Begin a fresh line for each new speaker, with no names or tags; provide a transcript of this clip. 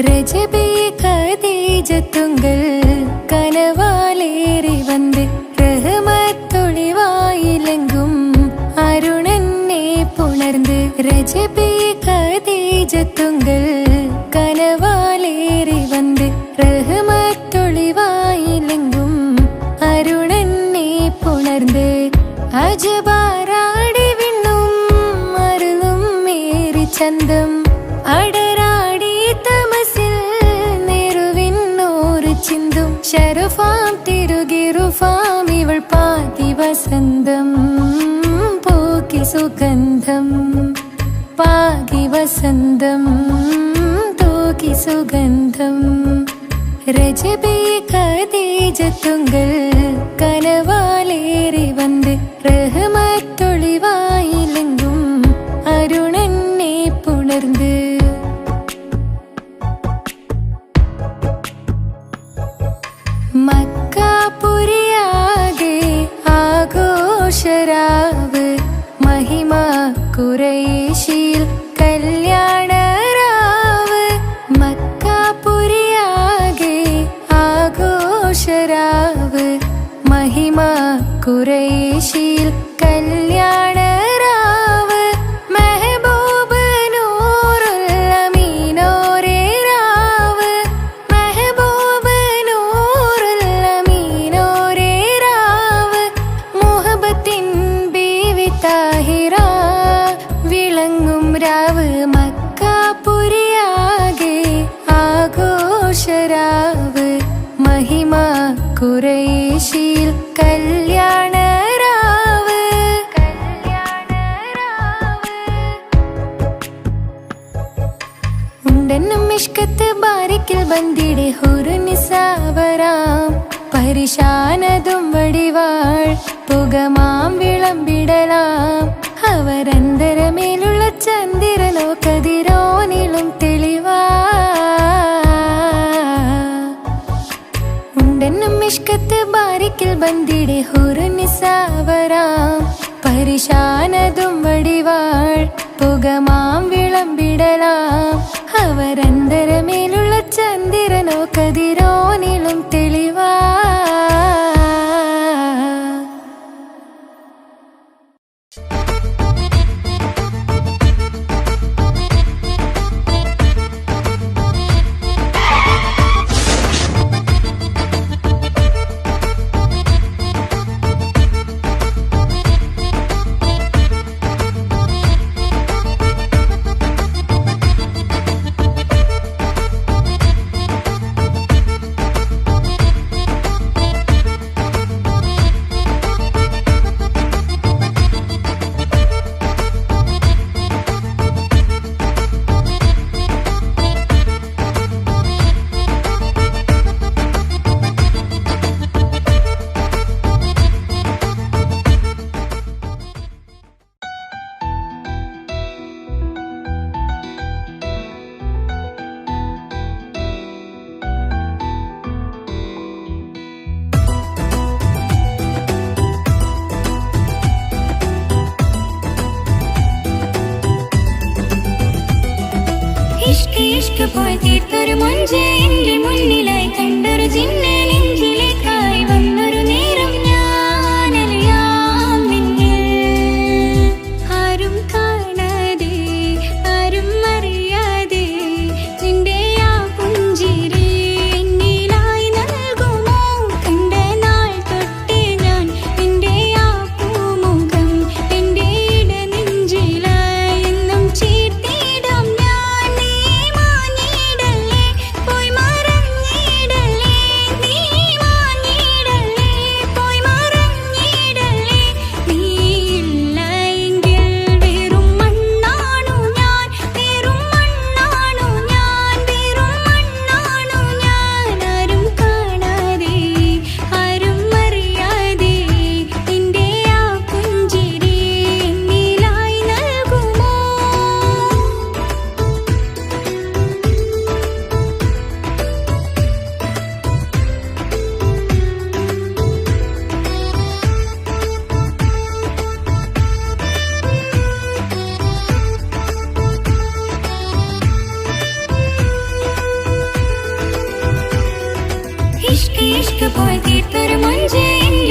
രജബേ ഖദീജത്തുങ്കൾ കനവാലേറി വന്ന് റഹ്മത്തൊളിവായിലെങ്കും അരുണനെ പുണർന്ന്. രജബേ ഖദീജത്തുങ്കൾ കനവാലേറി വന്ന് റഹ്മത്തൊളിവായിലെങ്കും അരുണനെ പുണർന്ന്. അജബാറാടി വിണ്ണും അരുളും മേറി ചന്തം അടരാടി തമസിൽ നെരുവിന്നോറ് ചിന്തും. ശരഫാം തിരുകിറുഫാം ഇവൾ പാതി വസന്തം പൂക്കി സുഗന്ധം പാകി വസന്തം തൂക്കി സുഗന്ധം. രജബേ ഖദീജത്തുങ്കൾ കനവാലേറി വന്ന് റഹ്മത്തൊളിവായിലെങ്കും അരുണനെ പുണർന്ന്. മക്കാപുരിയാകെ ആഘോഷരാവ് മഹിമ ഖുറൈശിൽ കല്യാണരാവ്. മക്കാപുരിയാകെ ആഘോഷരാവ് മഹിമ ഖുറൈശിൽ കല്യാണരാവ്. മെഹബൂബ് നൂറുൽ അമീനോരേ രാവ്. മെഹബൂബ് നൂറുൽ അമീനോരേ രാവ്. മുഹബത്തിൻ ബീവി താഹിറ വിളങ്ങും രാവ്. മക്കാപുരിയാകെ ആഘോഷരാവ് മഹിമ ഖുറൈശിൽ കല്യാണരാവ്. ഉണ്ടെന്നും ഇഷ്കത്ത് ബാരിക്കിൽ ബന്ദിടെ ഹുറുനിസാവരാം. പരിശാനതും വടിവാൾ പുകമാം വിളമ്പിടലാം. അവരന്തരമേലുള്ള ചന്ദ്രനോ കതിരോനിലും തെളിവാ. ഉണ്ടെന്നും ഇഷ്കത്ത് ബാരിക്കിൽ ബന്ദിടെ ഹുറുനിസാവരാം. പരിശാനതും വടിവാൾ പുകമാം വിളമ്പിടലാം. അവരന്തരമേലുള്ള ചന്ദ്രനോ കതിരോനിലും തെളിവാ.
ഇഷ്ക് പോയി തീർത്തൊരു മൊഞ്ച് എന്റെ മുന്നിലായി കണ്ടൊരു ജിന്നെ നെഞ്ചിലേക്കായി വന്നൊരു നേരം ഞാനലിയാം നിന്നിൽ. ആരും കാണാതെ ആരും അറിയാതെ നിന്റെ ആ പുഞ്ചിരി എന്നിലായി നൽകുമോ. കണ്ട നാൾ തൊട്ടേ ഞാൻ നിന്റെ ആ പൂമുഖം എന്റെ ഇടനെഞ്ചിലായി എന്നും ചേർത്തിടാം ഞാൻ. നീ മാഞ്ഞിടല്ലേ പോയി ഇഷ്ക് പോയി തീർത്തൊരു മൊഞ്ച് എന്റെ